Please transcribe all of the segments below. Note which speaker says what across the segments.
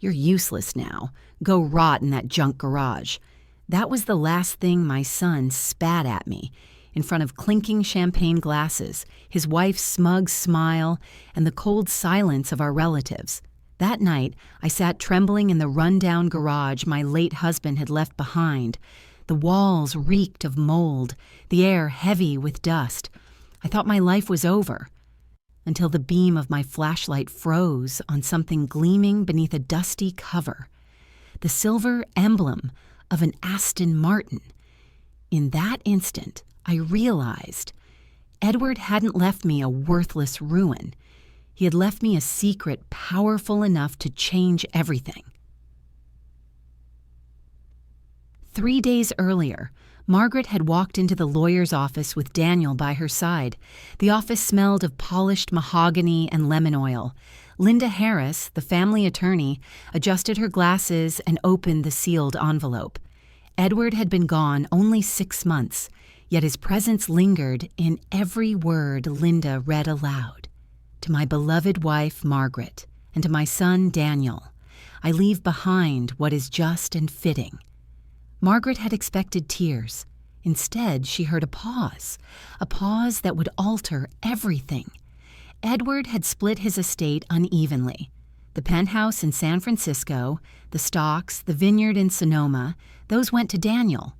Speaker 1: "You're useless now. Go rot in that junk garage." That was the last thing my son spat at me, in front of clinking champagne glasses, his wife's smug smile, and the cold silence of our relatives. That night, I sat trembling in the run-down garage my late husband had left behind. The walls reeked of mold, the air heavy with dust. I thought my life was over, until the beam of my flashlight froze on something gleaming beneath a dusty cover. The silver emblem of an Aston Martin. In that instant, I realized Edward hadn't left me a worthless ruin. He had left me a secret powerful enough to change everything. 3 days earlier, Margaret had walked into the lawyer's office with Daniel by her side. The office smelled of polished mahogany and lemon oil. Linda Harris, the family attorney, adjusted her glasses and opened the sealed envelope. Edward had been gone only 6 months, yet his presence lingered in every word Linda read aloud. "To my beloved wife, Margaret, and to my son, Daniel, I leave behind what is just and fitting." Margaret had expected tears. Instead, she heard a pause that would alter everything. Edward had split his estate unevenly. The penthouse in San Francisco, the stocks, the vineyard in Sonoma, those went to Daniel.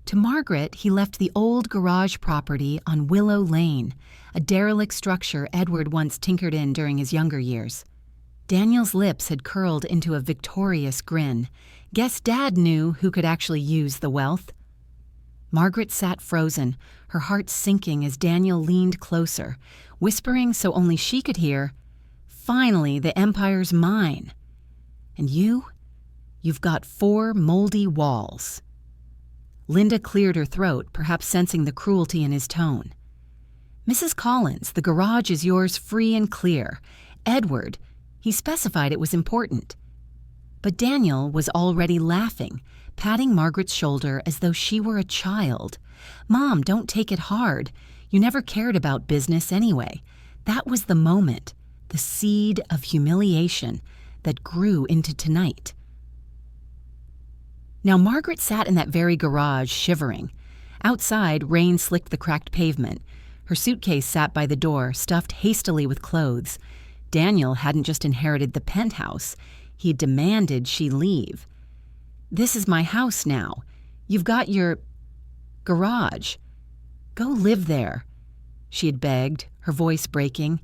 Speaker 1: To Margaret, he left the old garage property on Willow Lane, a derelict structure Edward once tinkered in during his younger years. Daniel's lips had curled into a victorious grin. Guess Dad knew who could actually use the wealth. Margaret sat frozen, her heart sinking as Daniel leaned closer, whispering so only she could hear, "Finally, the empire's mine. And you've got 4 moldy walls." Linda cleared her throat, perhaps sensing the cruelty in his tone. "Mrs. Collins, the garage is yours free and clear. Edward, he specified it was important." But Daniel was already laughing, patting Margaret's shoulder as though she were a child. "Mom, don't take it hard. You never cared about business anyway." That was the moment, the seed of humiliation that grew into tonight. Now Margaret sat in that very garage, shivering. Outside, rain slicked the cracked pavement. Her suitcase sat by the door, stuffed hastily with clothes. Daniel hadn't just inherited the penthouse. He demanded she leave. "This is my house now. You've got your garage. Go live there," she had begged, her voice breaking.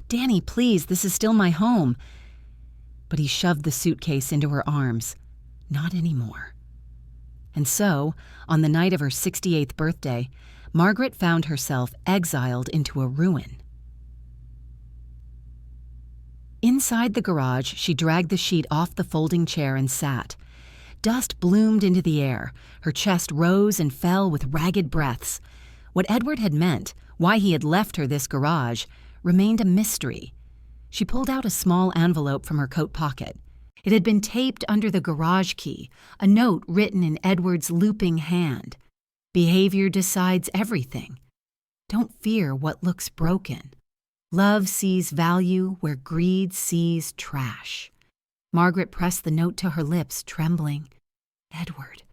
Speaker 1: "Danny, please, this is still my home." But he shoved the suitcase into her arms. Not anymore. And so, on the night of her 68th birthday, Margaret found herself exiled into a ruin. Inside the garage, she dragged the sheet off the folding chair and sat. Dust bloomed into the air. Her chest rose and fell with ragged breaths. What Edward had meant, why he had left her this garage, remained a mystery. She pulled out a small envelope from her coat pocket. It had been taped under the garage key, a note written in Edward's looping hand. "Behavior decides everything. Don't fear what looks broken. Love sees value where greed sees trash." Margaret pressed the note to her lips, trembling. "Edward,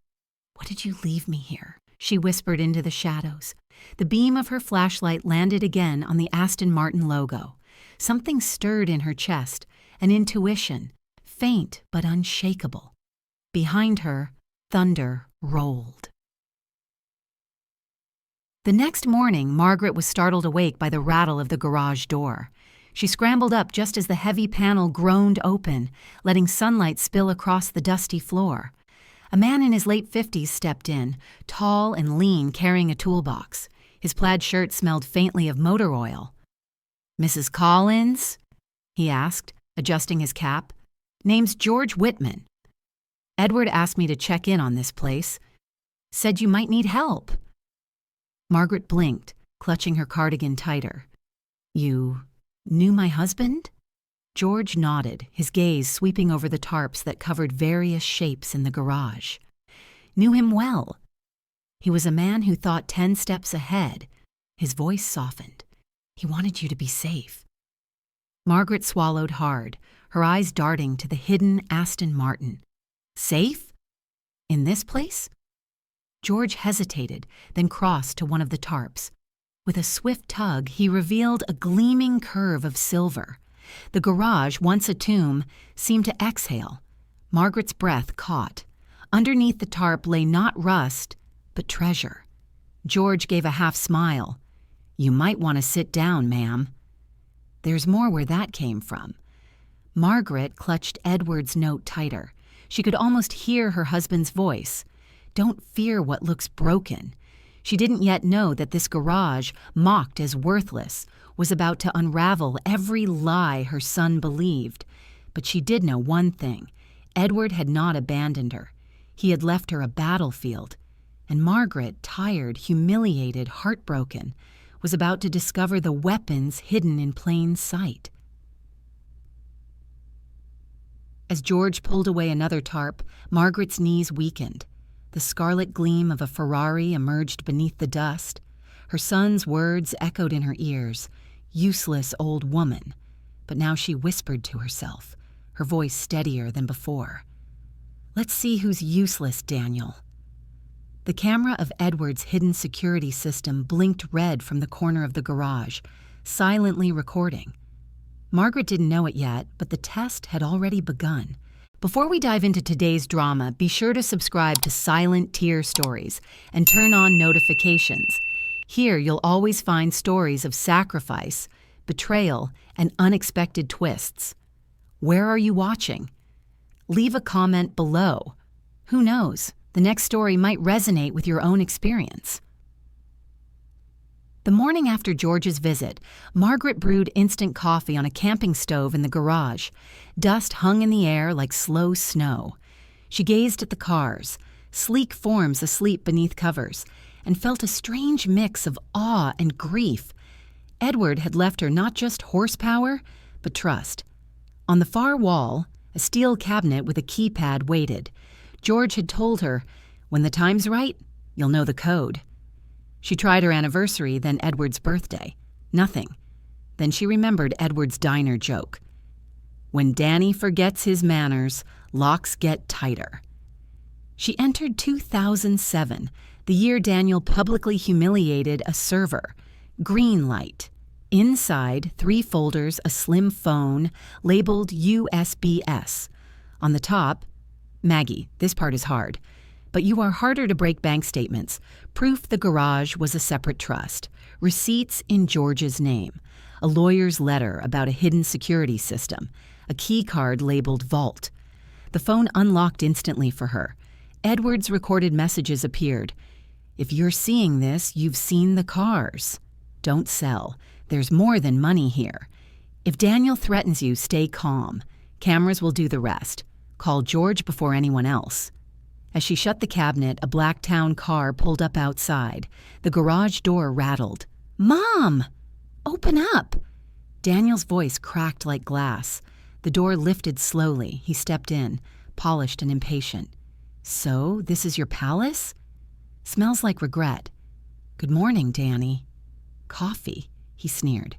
Speaker 1: what did you leave me here?" she whispered into the shadows. The beam of her flashlight landed again on the Aston Martin logo. Something stirred in her chest, an intuition, faint but unshakable. Behind her, thunder rolled. The next morning, Margaret was startled awake by the rattle of the garage door. She scrambled up just as the heavy panel groaned open, letting sunlight spill across the dusty floor. A man in his late 50s stepped in, tall and lean, carrying a toolbox. His plaid shirt smelled faintly of motor oil. "Mrs. Collins?" he asked, adjusting his cap. "Name's George Whitman. Edward asked me to check in on this place. Said you might need help." Margaret blinked, clutching her cardigan tighter. "You knew my husband?" George nodded, his gaze sweeping over the tarps that covered various shapes in the garage. "Knew him well. He was a man who thought 10 steps ahead." His voice softened. "He wanted you to be safe." Margaret swallowed hard, her eyes darting to the hidden Aston Martin. Safe? In this place? George hesitated, then crossed to one of the tarps. With a swift tug, he revealed a gleaming curve of silver. The garage, once a tomb, seemed to exhale. Margaret's breath caught. Underneath the tarp lay not rust, but treasure. George gave a half smile. "You might want to sit down, ma'am." There's more where that came from. Margaret clutched Edward's note tighter. She could almost hear her husband's voice. Don't fear what looks broken. She didn't yet know that this garage, mocked as worthless, was about to unravel every lie her son believed. But she did know one thing. Edward had not abandoned her. He had left her a battlefield. And Margaret, tired, humiliated, heartbroken, was about to discover the weapons hidden in plain sight. As George pulled away another tarp, Margaret's knees weakened. The scarlet gleam of a Ferrari emerged beneath the dust. Her son's words echoed in her ears. Useless old woman. But now she whispered to herself, her voice steadier than before. Let's see who's useless, Daniel. The camera of Edward's hidden security system blinked red from the corner of the garage, silently recording. Margaret didn't know it yet, but the test had already begun. Before we dive into today's drama, be sure to subscribe to Silent Tear Stories and turn on notifications. Here you'll always find stories of sacrifice, betrayal, and unexpected twists. Where are you watching? Leave a comment below. Who knows? The next story might resonate with your own experience. The morning after George's visit, Margaret brewed instant coffee on a camping stove in the garage. Dust hung in the air like slow snow. She gazed at the cars, sleek forms asleep beneath covers, and felt a strange mix of awe and grief. Edward had left her not just horsepower, but trust. On the far wall, a steel cabinet with a keypad waited. George had told her, "When the time's right, you'll know the code." She tried her anniversary, then Edward's birthday. Nothing. Then she remembered Edward's diner joke. When Danny forgets his manners, locks get tighter. She entered 2007, the year Daniel publicly humiliated a server. Green light. Inside, 3 folders, a slim phone, labeled USBS. On the top, Maggie, this part is hard. But you are harder to break bank statements. Proof the garage was a separate trust. Receipts in George's name. A lawyer's letter about a hidden security system. A key card labeled Vault. The phone unlocked instantly for her. Edward's recorded messages appeared. If you're seeing this, you've seen the cars. Don't sell. There's more than money here. If Daniel threatens you, stay calm. Cameras will do the rest. Call George before anyone else. As she shut the cabinet, a black town car pulled up outside. The garage door rattled. "Mom! Open up!" Daniel's voice cracked like glass. The door lifted slowly. He stepped in, polished and impatient. "So, this is your palace?" "Smells like regret." "Good morning, Danny." "Coffee," he sneered.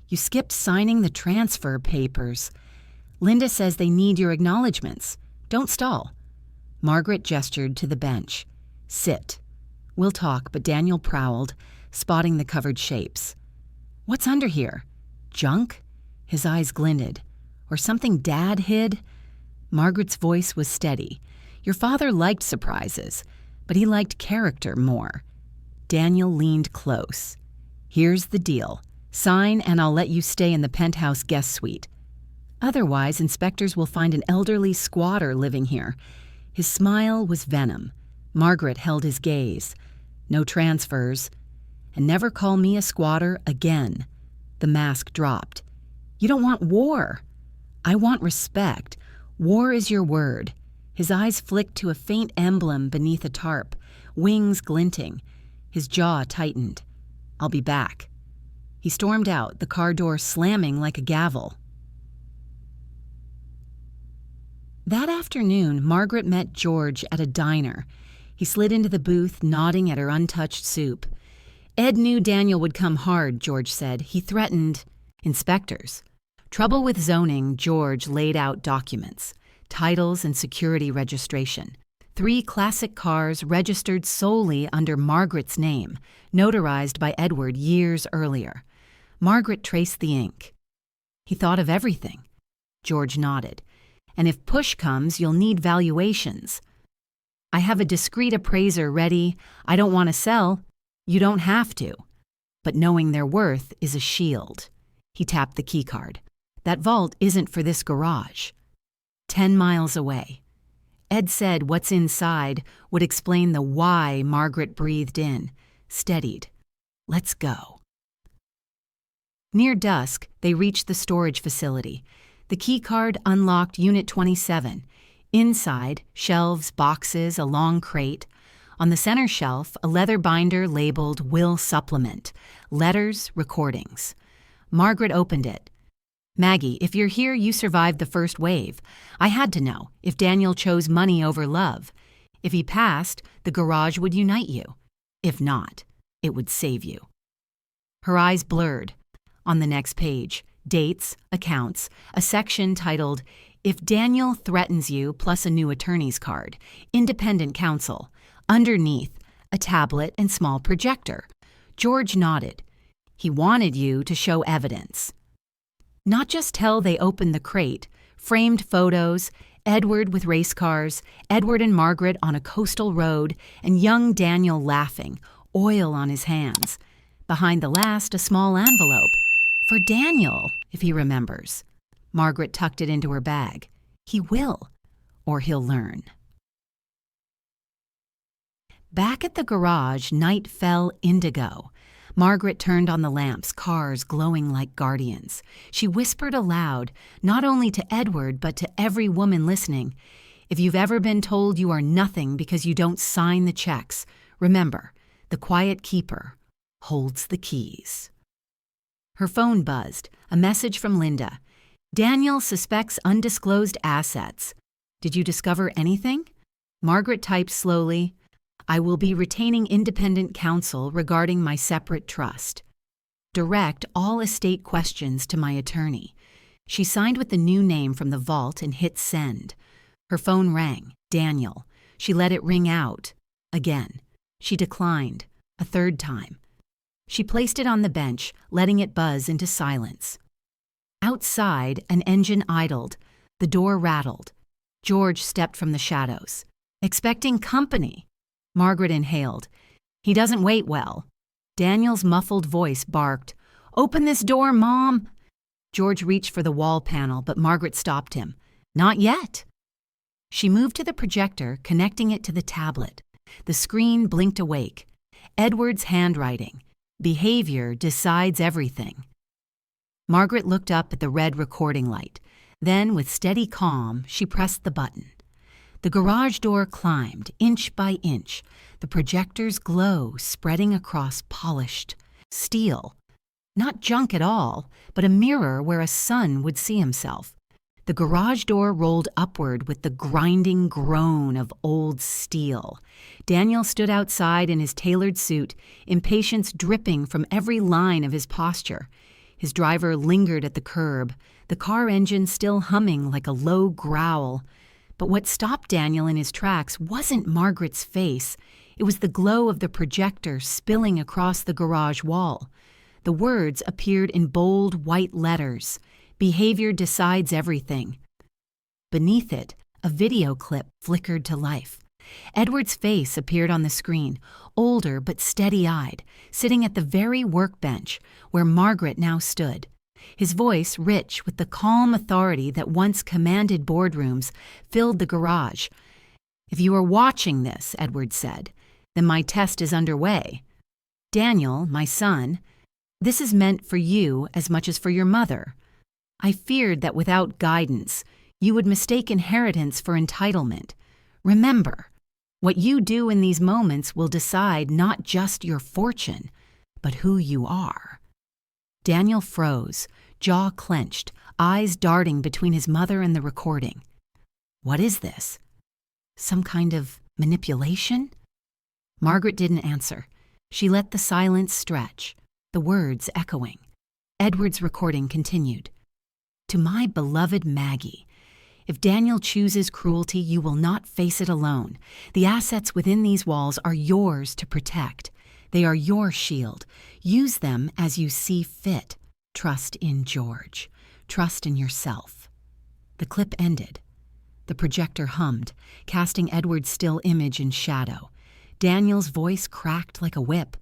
Speaker 1: "You skipped signing the transfer papers. Linda says they need your acknowledgments. Don't stall." Margaret gestured to the bench. "Sit. We'll talk," but Daniel prowled, spotting the covered shapes. "What's under here? Junk?" His eyes glinted. "Or something Dad hid?" Margaret's voice was steady. "Your father liked surprises, but he liked character more." Daniel leaned close. "Here's the deal. Sign and I'll let you stay in the penthouse guest suite. Otherwise, inspectors will find an elderly squatter living here." His smile was venom. Margaret held his gaze. "No transfers. And never call me a squatter again." The mask dropped. "You don't want war." "I want respect. War is your word." His eyes flicked to a faint emblem beneath a tarp, wings glinting. His jaw tightened. "I'll be back." He stormed out, the car door slamming like a gavel. That afternoon, Margaret met George at a diner. He slid into the booth, nodding at her untouched soup. "Ed knew Daniel would come hard," George said. "He threatened inspectors." Trouble with zoning, George laid out documents, titles and security registration. 3 classic cars registered solely under Margaret's name, notarized by Edward years earlier. Margaret traced the ink. He thought of everything. George nodded. And if push comes, you'll need valuations. I have a discreet appraiser ready. I don't want to sell. You don't have to. But knowing their worth is a shield. He tapped the keycard. That vault isn't for this garage. 10 miles away. Ed said what's inside would explain the why Margaret breathed in, steadied. Let's go. Near dusk, they reached the storage facility. The keycard unlocked Unit 27. Inside, shelves, boxes, a long crate. On the center shelf, a leather binder labeled Will Supplement. Letters, recordings. Margaret opened it. Maggie, if you're here, you survived the first wave. I had to know if Daniel chose money over love. If he passed, the garage would unite you. If not, it would save you. Her eyes blurred. On the next page, dates, accounts, a section titled, If Daniel Threatens You, plus a new attorney's card, independent counsel. Underneath, a tablet and small projector. George nodded. He wanted you to show evidence. Not just tell they opened the crate, framed photos, Edward with race cars, Edward and Margaret on a coastal road, and young Daniel laughing, oil on his hands. Behind the last, a small envelope. For Daniel, if he remembers. Margaret tucked it into her bag. He will, or he'll learn. Back at the garage, night fell indigo. Margaret turned on the lamps, cars glowing like guardians. She whispered aloud, not only to Edward, but to every woman listening, if you've ever been told you are nothing because you don't sign the checks, remember, the quiet keeper holds the keys. Her phone buzzed, a message from Linda. Daniel suspects undisclosed assets. Did you discover anything? Margaret typed slowly, I will be retaining independent counsel regarding my separate trust. Direct all estate questions to my attorney. She signed with the new name from the vault and hit send. Her phone rang. Daniel. She let it ring out. Again. She declined. A third time. She placed it on the bench, letting it buzz into silence. Outside, an engine idled. The door rattled. George stepped from the shadows. Expecting company. Margaret inhaled. He doesn't wait well. Daniel's muffled voice barked, Open this door, Mom! George reached for the wall panel, but Margaret stopped him. Not yet. She moved to the projector, connecting it to the tablet. The screen blinked awake. Edward's handwriting. Behavior decides everything. Margaret looked up at the red recording light. Then, with steady calm, she pressed the button. The garage door climbed, inch by inch, the projector's glow spreading across polished steel. Not junk at all, but a mirror where a son would see himself. The garage door rolled upward with the grinding groan of old steel. Daniel stood outside in his tailored suit, impatience dripping from every line of his posture. His driver lingered at the curb, the car engine still humming like a low growl. But what stopped Daniel in his tracks wasn't Margaret's face. It was the glow of the projector spilling across the garage wall. The words appeared in bold white letters. Behavior decides everything. Beneath it, a video clip flickered to life. Edward's face appeared on the screen, older but steady-eyed, sitting at the very workbench where Margaret now stood. His voice, rich with the calm authority that once commanded boardrooms, filled the garage. If you are watching this, Edward said, then my test is underway. Daniel, my son, this is meant for you as much as for your mother. I feared that without guidance, you would mistake inheritance for entitlement. Remember, what you do in these moments will decide not just your fortune, but who you are. Daniel froze, jaw clenched, eyes darting between his mother and the recording. What is this? Some kind of manipulation? Margaret didn't answer. She let the silence stretch, the words echoing. Edward's recording continued. To my beloved Maggie, if Daniel chooses cruelty, you will not face it alone. The assets within these walls are yours to protect. They are your shield. Use them as you see fit. Trust in George. Trust in yourself. The clip ended. The projector hummed, casting Edward's still image in shadow. Daniel's voice cracked like a whip.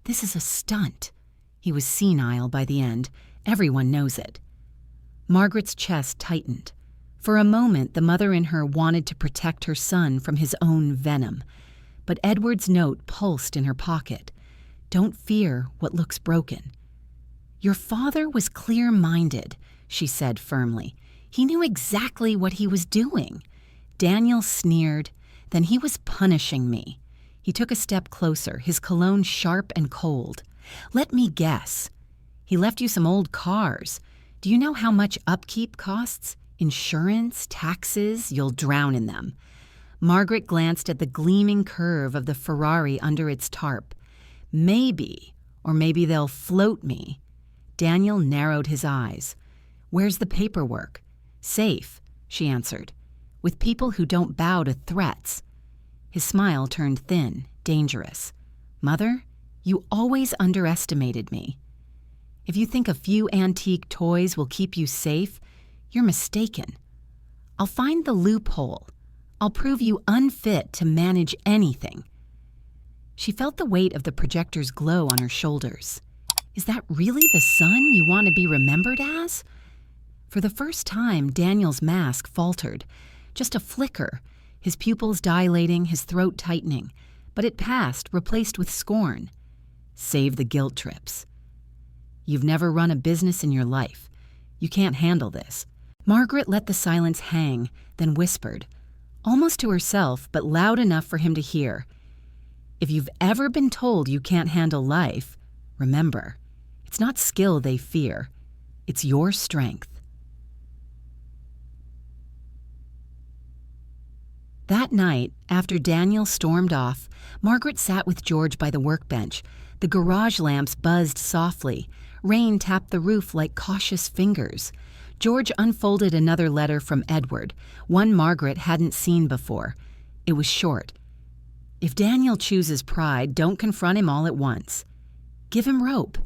Speaker 1: This is a stunt. He was senile by the end. Everyone knows it. Margaret's chest tightened. For a moment, the mother in her wanted to protect her son from his own venom. But Edward's note pulsed in her pocket. Don't fear what looks broken. Your father was clear-minded, she said firmly. He knew exactly what he was doing. Daniel sneered. Then he was punishing me. He took a step closer, his cologne sharp and cold. Let me guess. He left you some old cars. Do you know how much upkeep costs? Insurance, taxes, you'll drown in them. Margaret glanced at the gleaming curve of the Ferrari under its tarp. Maybe, or maybe they'll float me. Daniel narrowed his eyes. Where's the paperwork? Safe, she answered, with people who don't bow to threats. His smile turned thin, dangerous. Mother, you always underestimated me. If you think a few antique toys will keep you safe, you're mistaken. I'll find the loophole. I'll prove you unfit to manage anything. She felt the weight of the projector's glow on her shoulders. Is that really the son you want to be remembered as? For the first time, Daniel's mask faltered. Just a flicker, his pupils dilating, his throat tightening. But it passed, replaced with scorn. Save the guilt trips. You've never run a business in your life. You can't handle this. Margaret let the silence hang, then whispered, almost to herself, but loud enough for him to hear. If you've ever been told you can't handle life, remember, it's not skill they fear. It's your strength. That night, after Daniel stormed off, Margaret sat with George by the workbench. The garage lamps buzzed softly. Rain tapped the roof like cautious fingers. George unfolded another letter from Edward, one Margaret hadn't seen before. It was short. If Daniel chooses pride, don't confront him all at once. Give him rope.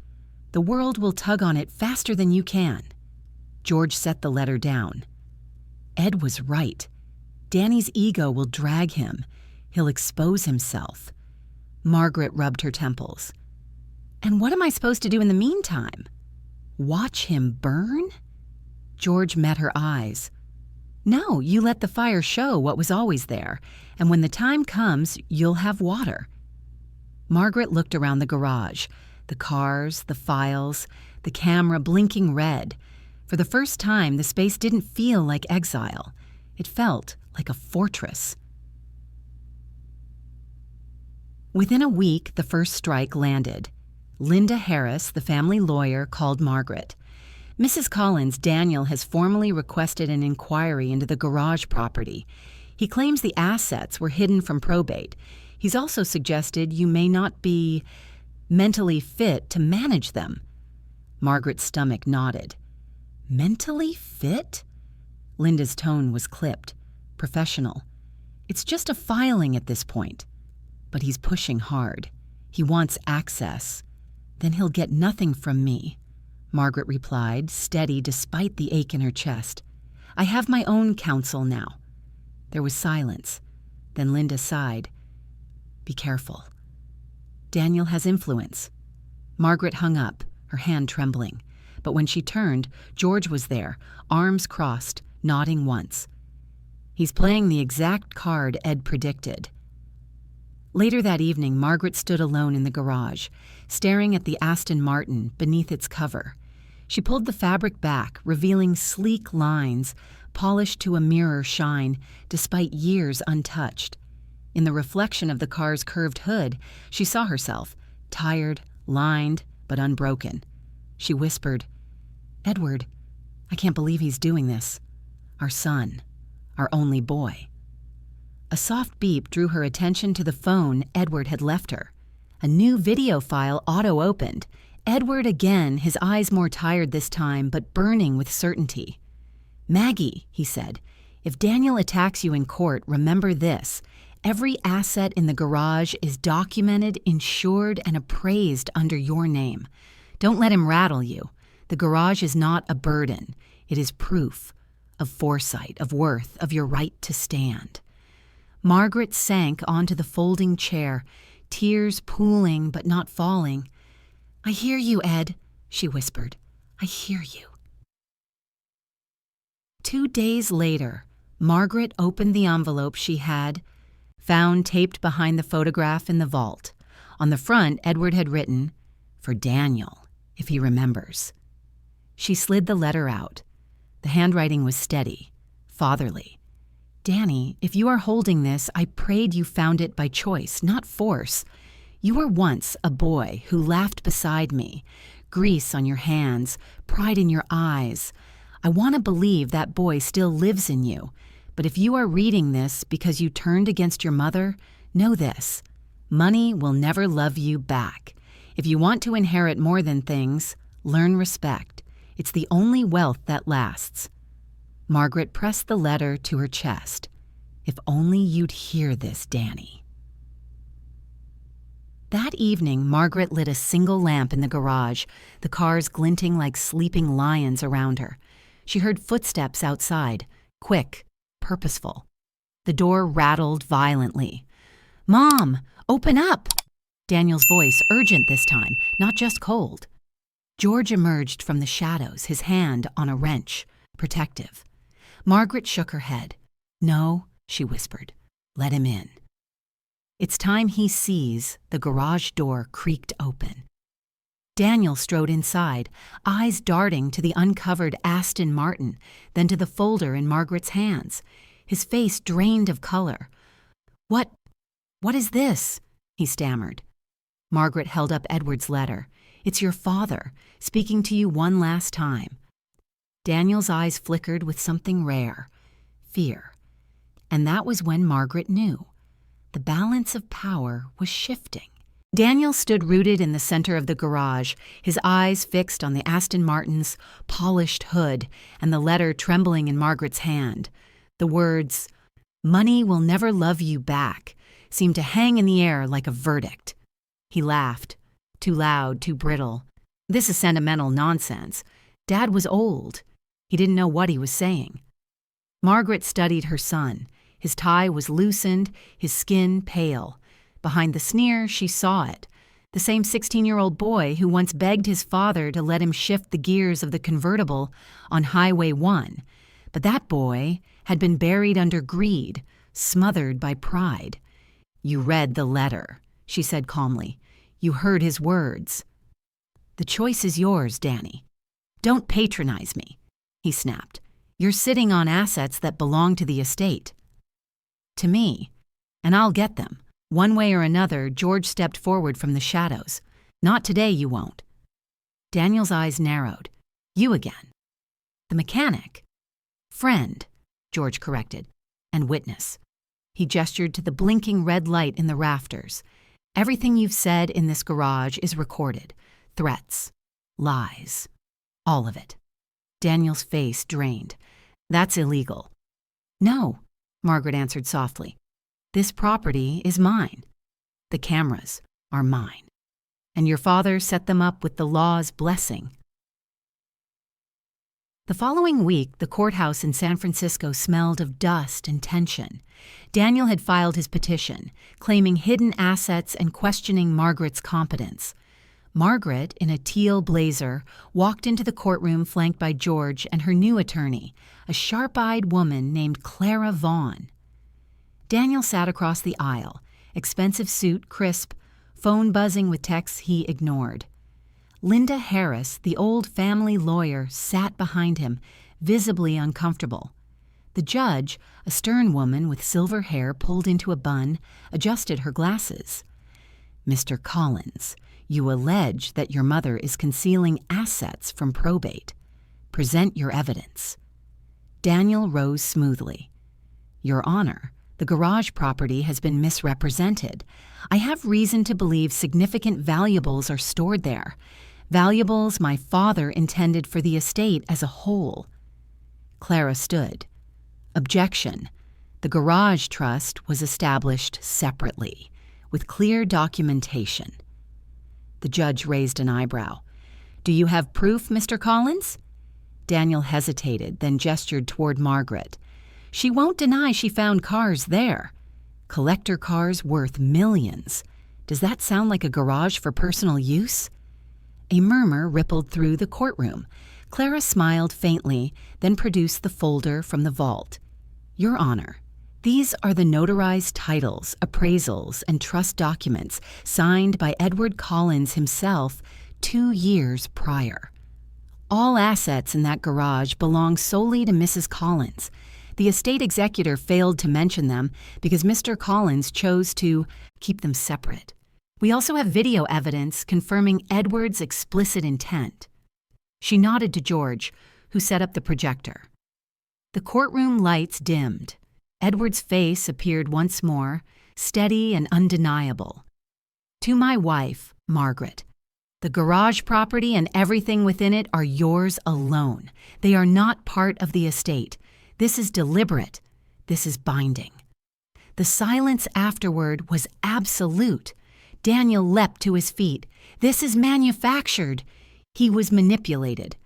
Speaker 1: The world will tug on it faster than you can. George set the letter down. Ed was right. Danny's ego will drag him. He'll expose himself. Margaret rubbed her temples. And what am I supposed to do in the meantime? Watch him burn? George met her eyes. No, you let the fire show what was always there, and when the time comes, you'll have water. Margaret looked around the garage, the cars, the files, the camera blinking red. For the first time, the space didn't feel like exile. It felt like a fortress. Within a week, the first strike landed. Linda Harris, the family lawyer, called Margaret. Mrs. Collins, Daniel has formally requested an inquiry into the garage property. He claims the assets were hidden from probate. He's also suggested you may not be mentally fit to manage them. Margaret's stomach nodded. Mentally fit? Linda's tone was clipped, professional. It's just a filing at this point. But he's pushing hard. He wants access. Then he'll get nothing from me. Margaret replied, steady despite the ache in her chest. I have my own counsel now. There was silence. Then Linda sighed. Be careful. Daniel has influence. Margaret hung up, her hand trembling. But when she turned, George was there, arms crossed, nodding once. He's playing the exact card Ed predicted. Later that evening, Margaret stood alone in the garage, staring at the Aston Martin beneath its cover. She pulled the fabric back, revealing sleek lines, polished to a mirror shine, despite years untouched. In the reflection of the car's curved hood, she saw herself, tired, lined, but unbroken. She whispered, Edward, I can't believe he's doing this. Our son, our only boy. A soft beep drew her attention to the phone Edward had left her. A new video file auto-opened. Edward again, his eyes more tired this time, but burning with certainty. "Maggie," he said, "if Daniel attacks you in court, remember this. Every asset in the garage is documented, insured, and appraised under your name. Don't let him rattle you. The garage is not a burden. It is proof of foresight, of worth, of your right to stand." Margaret sank onto the folding chair, tears pooling but not falling. "I hear you, Ed," she whispered. "I hear you." 2 days later, Margaret opened the envelope she had found taped behind the photograph in the vault. On the front, Edward had written, "For Daniel, if he remembers." She slid the letter out. The handwriting was steady, fatherly. "Danny, if you are holding this, I prayed you found it by choice, not force. You were once a boy who laughed beside me, grease on your hands, pride in your eyes. I want to believe that boy still lives in you, but if you are reading this because you turned against your mother, know this: money will never love you back. If you want to inherit more than things, learn respect. It's the only wealth that lasts." Margaret pressed the letter to her chest. "If only you'd hear this, Danny." That evening, Margaret lit a single lamp in the garage, the cars glinting like sleeping lions around her. She heard footsteps outside, quick, purposeful. The door rattled violently. "Mom, open up!" Daniel's voice, urgent this time, not just cold. George emerged from the shadows, his hand on a wrench, protective. Margaret shook her head. "No," she whispered. "Let him in." "It's time he sees." The garage door creaked open. Daniel strode inside, eyes darting to the uncovered Aston Martin, then to the folder in Margaret's hands, his face drained of color. What is this?" he stammered. Margaret held up Edward's letter. "It's your father, speaking to you one last time." Daniel's eyes flickered with something rare, fear. And that was when Margaret knew. The balance of power was shifting. Daniel stood rooted in the center of the garage, his eyes fixed on the Aston Martin's polished hood and the letter trembling in Margaret's hand. The words, "Money will never love you back," seemed to hang in the air like a verdict. He laughed. Too loud, too brittle. "This is sentimental nonsense. Dad was old. He didn't know what he was saying." Margaret studied her son. His tie was loosened, his skin pale. Behind the sneer, she saw it. The same 16-year-old boy who once begged his father to let him shift the gears of the convertible on Highway 1. But that boy had been buried under greed, smothered by pride. "You read the letter," she said calmly. "You heard his words." "The choice is yours, Danny." "Don't patronize me," he snapped. "You're sitting on assets that belong to the estate." "To me. And I'll get them." One way or another, George stepped forward from the shadows. "Not today, you won't." Daniel's eyes narrowed. "You again." "The mechanic." "Friend," George corrected, "and witness." He gestured to the blinking red light in the rafters. "Everything you've said in this garage is recorded. Threats, lies, all of it." Daniel's face drained. "That's illegal." "No," Margaret answered softly. "This property is mine. The cameras are mine. And your father set them up with the law's blessing." The following week, the courthouse in San Francisco smelled of dust and tension. Daniel had filed his petition, claiming hidden assets and questioning Margaret's competence. Margaret, in a teal blazer, walked into the courtroom flanked by George and her new attorney, a sharp-eyed woman named Clara Vaughn. Daniel sat across the aisle, expensive suit crisp, phone buzzing with texts he ignored. Linda Harris, the old family lawyer, sat behind him, visibly uncomfortable. The judge, a stern woman with silver hair pulled into a bun, adjusted her glasses. "Mr. Collins, you allege that your mother is concealing assets from probate. Present your evidence." Daniel rose smoothly. "Your Honor, the garage property has been misrepresented. I have reason to believe significant valuables are stored there. Valuables my father intended for the estate as a whole. Clara stood. Objection. The garage trust was established separately, with clear documentation. The judge raised an eyebrow. Do you have proof, Mr. Collins? Daniel hesitated, then gestured toward Margaret. She won't deny she found cars there. Collector cars worth millions. Does that sound like a garage for personal use? A murmur rippled through the courtroom. Clara smiled faintly, then produced the folder from the vault. Your Honor, these are the notarized titles, appraisals, and trust documents signed by Edward Collins himself 2 years prior. All assets in that garage belong solely to Mrs. Collins. The estate executor failed to mention them because Mr. Collins chose to keep them separate. We also have video evidence confirming Edward's explicit intent. She nodded to George, who set up the projector. The courtroom lights dimmed. Edward's face appeared once more, steady and undeniable. To my wife, Margaret, the garage property and everything within it are yours alone. They are not part of the estate. This is deliberate. This is binding. The silence afterward was absolute. Daniel leapt to his feet. This is manufactured. He was manipulated.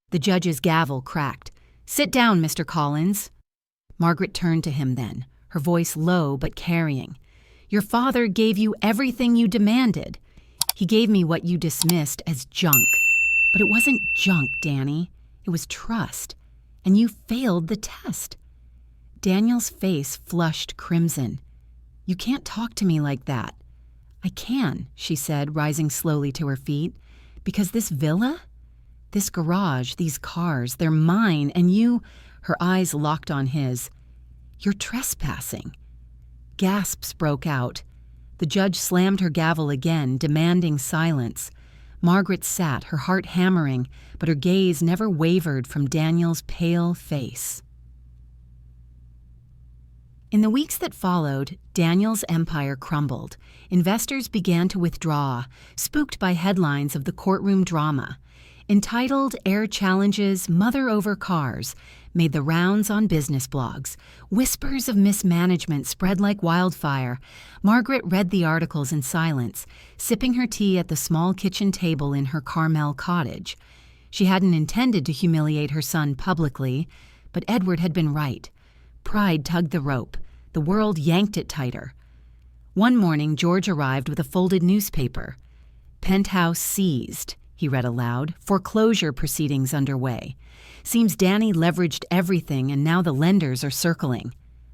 Speaker 1: The judge's gavel cracked. Sit down, Mr. Collins. Margaret turned to him then, her voice low but carrying. Your father gave you everything you demanded. He gave me what you dismissed as junk. But it wasn't junk, Danny. It was trust. And you failed the test. Daniel's face flushed crimson. You can't talk to me like that. I can, she said, rising slowly to her feet. Because this villa? This garage, these cars, they're mine, and you... Her eyes locked on his. You're trespassing. Gasps broke out. The judge slammed her gavel again, demanding silence. Margaret sat, her heart hammering, but her gaze never wavered from Daniel's pale face. In the weeks that followed, Daniel's empire crumbled. Investors began to withdraw, spooked by headlines of the courtroom drama. Entitled Air Challenges Mother Over Cars made the rounds on business blogs. Whispers of mismanagement spread like wildfire. Margaret read the articles in silence, sipping her tea at the small kitchen table in her Carmel cottage. She hadn't intended to humiliate her son publicly, but Edward had been right. Pride tugged the rope. The world yanked it tighter. One morning, George arrived with a folded newspaper. Penthouse seized, he read aloud. Foreclosure proceedings underway. Seems Danny leveraged everything and now the lenders are circling.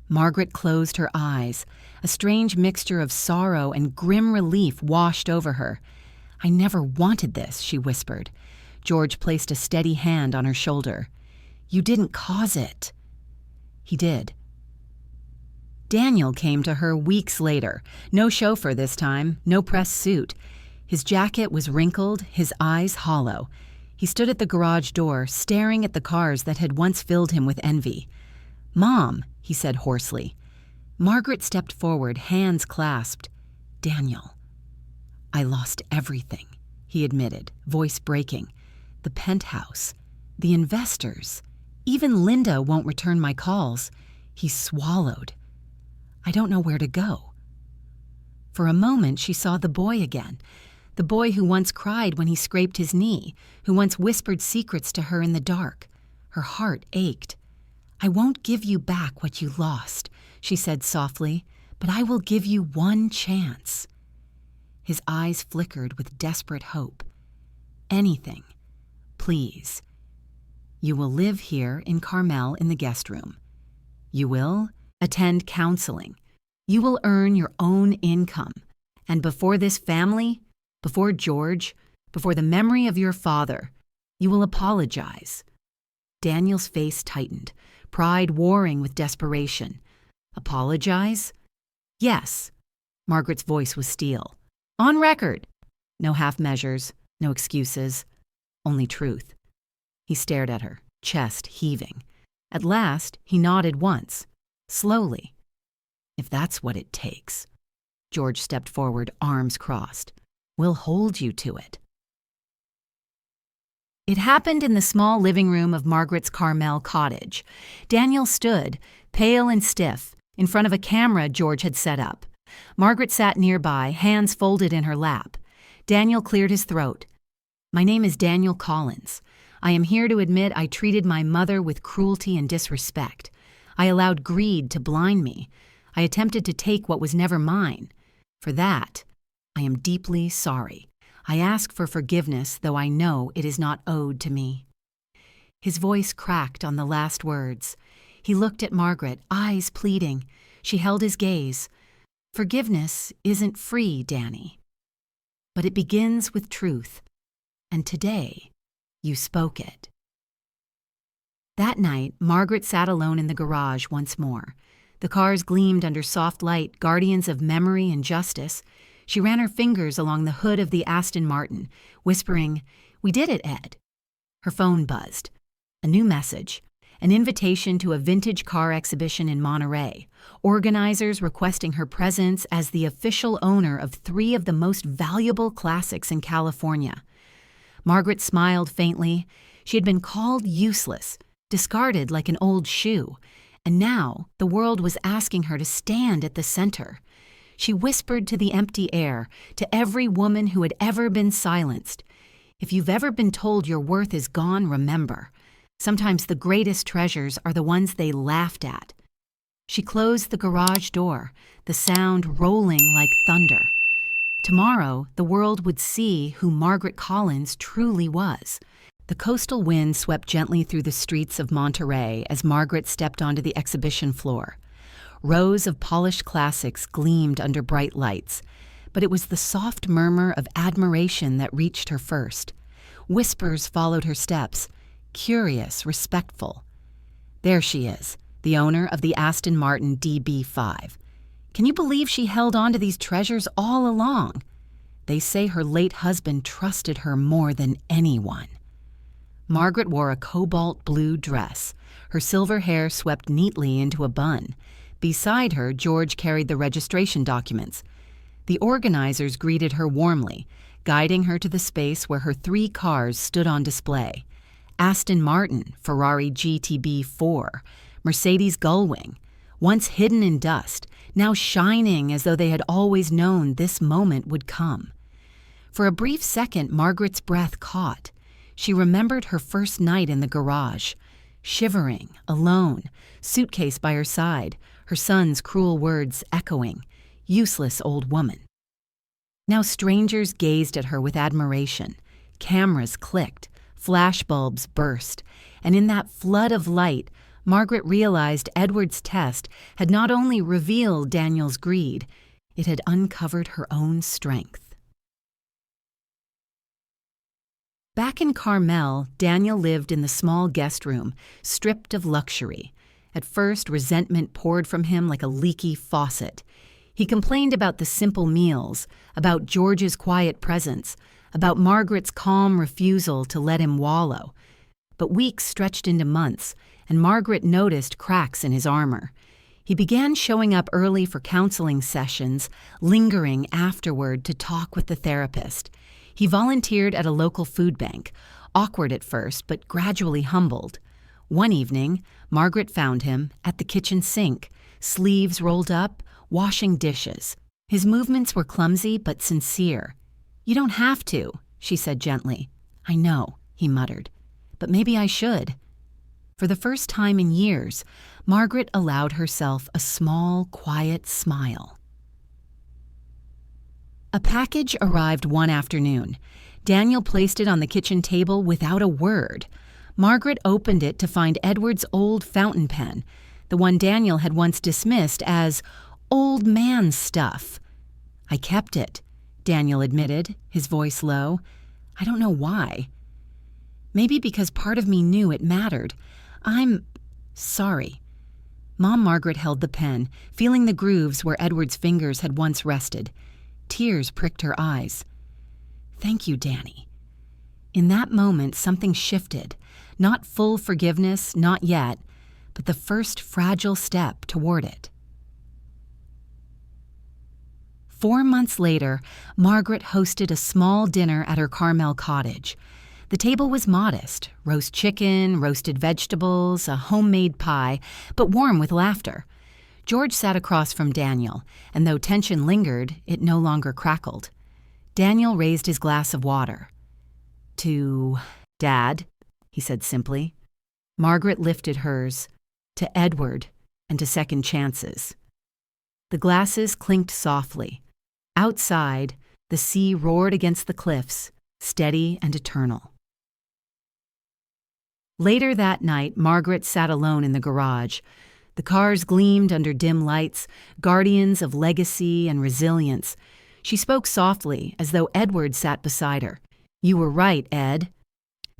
Speaker 1: Margaret closed her eyes. A strange mixture of sorrow and grim relief washed over her. I never wanted this, she whispered. George placed a steady hand on her shoulder. You didn't cause it. He did. Daniel came to her weeks later. No chauffeur this time, no press suit. His jacket was wrinkled, his eyes hollow. He stood at the garage door, staring at the cars that had once filled him with envy. Mom, he said hoarsely. Margaret stepped forward, hands clasped. Daniel. I lost everything, he admitted, voice breaking. The penthouse, the investors. Even Linda won't return my calls. He swallowed. I don't know where to go. For a moment, she saw the boy again. The boy who once cried when he scraped his knee, who once whispered secrets to her in the dark. Her heart ached. I won't give you back what you lost, she said softly, but I will give you one chance. His eyes flickered with desperate hope. Anything. Please. You will live here in Carmel in the guest room. You will attend counseling. You will earn your own income. And before this family, before George, before the memory of your father, you will apologize. Daniel's face tightened, pride warring with desperation. Apologize? Yes. Margaret's voice was steel. On record. No half measures, no excuses, only truth. He stared at her, chest heaving. At last, he nodded once, slowly. If that's what it takes. George stepped forward, arms crossed. We'll hold you to it. It happened in the small living room of Margaret's Carmel cottage. Daniel stood, pale and stiff, in front of a camera George had set up. Margaret sat nearby, hands folded in her lap. Daniel cleared his throat. "My name is Daniel Collins. I am here to admit I treated my mother with cruelty and disrespect. I allowed greed to blind me. I attempted to take what was never mine. For that, I am deeply sorry. I ask for forgiveness, though I know it is not owed to me." His voice cracked on the last words. He looked at Margaret, eyes pleading. She held his gaze. "Forgiveness isn't free, Danny. But it begins with truth. And today, you spoke it." That night, Margaret sat alone in the garage once more. The cars gleamed under soft light, guardians of memory and justice. She ran her fingers along the hood of the Aston Martin, whispering, "We did it, Ed." Her phone buzzed. A new message. An invitation to a vintage car exhibition in Monterey. Organizers requesting her presence as the official owner of 3 of the most valuable classics in California. Margaret smiled faintly. She had been called useless, discarded like an old shoe, and now the world was asking her to stand at the center. She whispered to the empty air, to every woman who had ever been silenced, "If you've ever been told your worth is gone, remember. Sometimes the greatest treasures are the ones they laughed at." She closed the garage door, the sound rolling like thunder. Tomorrow, the world would see who Margaret Collins truly was. The coastal wind swept gently through the streets of Monterey as Margaret stepped onto the exhibition floor. Rows of polished classics gleamed under bright lights, but it was the soft murmur of admiration that reached her first. Whispers followed her steps, curious, respectful. There she is, the owner of the Aston Martin DB5. Can you believe she held on to these treasures all along? They say her late husband trusted her more than anyone. Margaret wore a cobalt blue dress, her silver hair swept neatly into a bun. Beside her, George carried the registration documents. The organizers greeted her warmly, guiding her to the space where her 3 cars stood on display. Aston Martin, Ferrari GTB4, Mercedes Gullwing, once hidden in dust, now shining as though they had always known this moment would come. For a brief second, Margaret's breath caught. She remembered her first night in the garage, shivering, alone, suitcase by her side, her son's cruel words echoing, "Useless old woman." Now strangers gazed at her with admiration. Cameras clicked, flashbulbs burst, and in that flood of light, Margaret realized Edward's test had not only revealed Daniel's greed, it had uncovered her own strength. Back in Carmel, Daniel lived in the small guest room, stripped of luxury. At first, resentment poured from him like a leaky faucet. He complained about the simple meals, about George's quiet presence, about Margaret's calm refusal to let him wallow. But weeks stretched into months, and Margaret noticed cracks in his armor. He began showing up early for counseling sessions, lingering afterward to talk with the therapist. He volunteered at a local food bank, awkward at first, but gradually humbled. One evening, Margaret found him at the kitchen sink, sleeves rolled up, washing dishes. His movements were clumsy but sincere. "You don't have to," she said gently. "I know," he muttered, "but maybe I should." For the first time in years, Margaret allowed herself a small, quiet smile. A package arrived one afternoon. Daniel placed it on the kitchen table without a word. Margaret opened it to find Edward's old fountain pen, the one Daniel had once dismissed as old man stuff. "I kept it," Daniel admitted, his voice low. "I don't know why. Maybe because part of me knew it mattered. I'm sorry." Mom Margaret held the pen, feeling the grooves where Edward's fingers had once rested. Tears pricked her eyes. "Thank you, Danny." In that moment, something shifted. Not full forgiveness, not yet, but the first fragile step toward it. 4 months later, Margaret hosted a small dinner at her Carmel cottage. The table was modest: roast chicken, roasted vegetables, a homemade pie, but warm with laughter. George sat across from Daniel, and though tension lingered, it no longer crackled. Daniel raised his glass of water. "To Dad," he said simply. Margaret lifted hers. "To Edward, and to second chances." The glasses clinked softly. Outside, the sea roared against the cliffs, steady and eternal. Later that night, Margaret sat alone in the garage. The cars gleamed under dim lights, guardians of legacy and resilience. She spoke softly, as though Edward sat beside her. "You were right, Ed.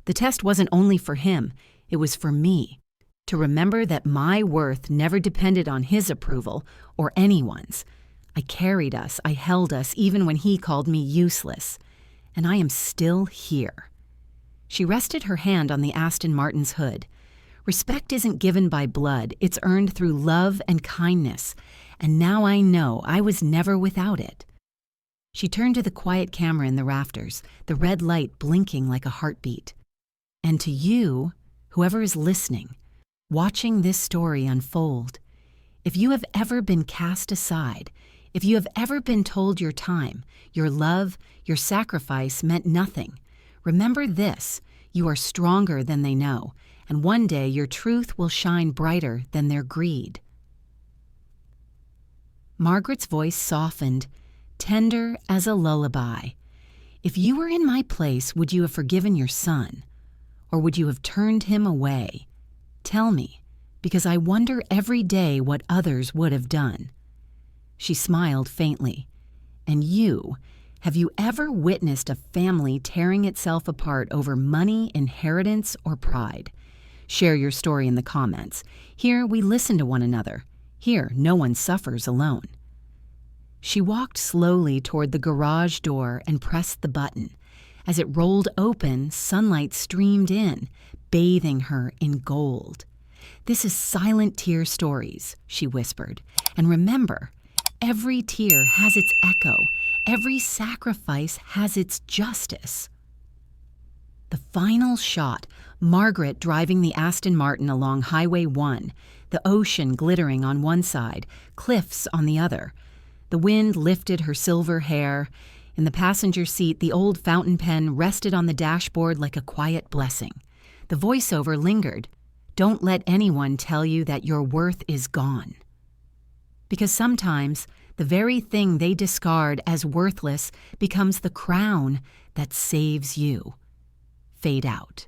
Speaker 1: The test wasn't only for him, it was for me. To remember that my worth never depended on his approval or anyone's. I carried us, I held us, even when he called me useless. And I am still here." She rested her hand on the Aston Martin's hood. Respect isn't given by blood, it's earned through love and kindness. And now I know I was never without it. She turned to the quiet camera in the rafters, the red light blinking like a heartbeat. And to you, whoever is listening, watching this story unfold, if you have ever been cast aside, if you have ever been told your time, your love, your sacrifice meant nothing, remember this: you are stronger than they know, and one day your truth will shine brighter than their greed. Margaret's voice softened, tender as a lullaby. "If you were in my place, would you have forgiven your son? Or would you have turned him away? Tell me, because I wonder every day what others would have done." She smiled faintly. "And you, have you ever witnessed a family tearing itself apart over money, inheritance, or pride? Share your story in the comments. Here we listen to one another. Here no one suffers alone." She walked slowly toward the garage door and pressed the button. As it rolled open, sunlight streamed in, bathing her in gold. "This is Silent Tear Stories," she whispered. "And remember, every tear has its echo. Every sacrifice has its justice." The final shot, Margaret driving the Aston Martin along Highway 1, the ocean glittering on one side, cliffs on the other. The wind lifted her silver hair. In the passenger seat, the old fountain pen rested on the dashboard like a quiet blessing. The voiceover lingered. "Don't let anyone tell you that your worth is gone." Because sometimes the very thing they discard as worthless becomes the crown that saves you. Fade out.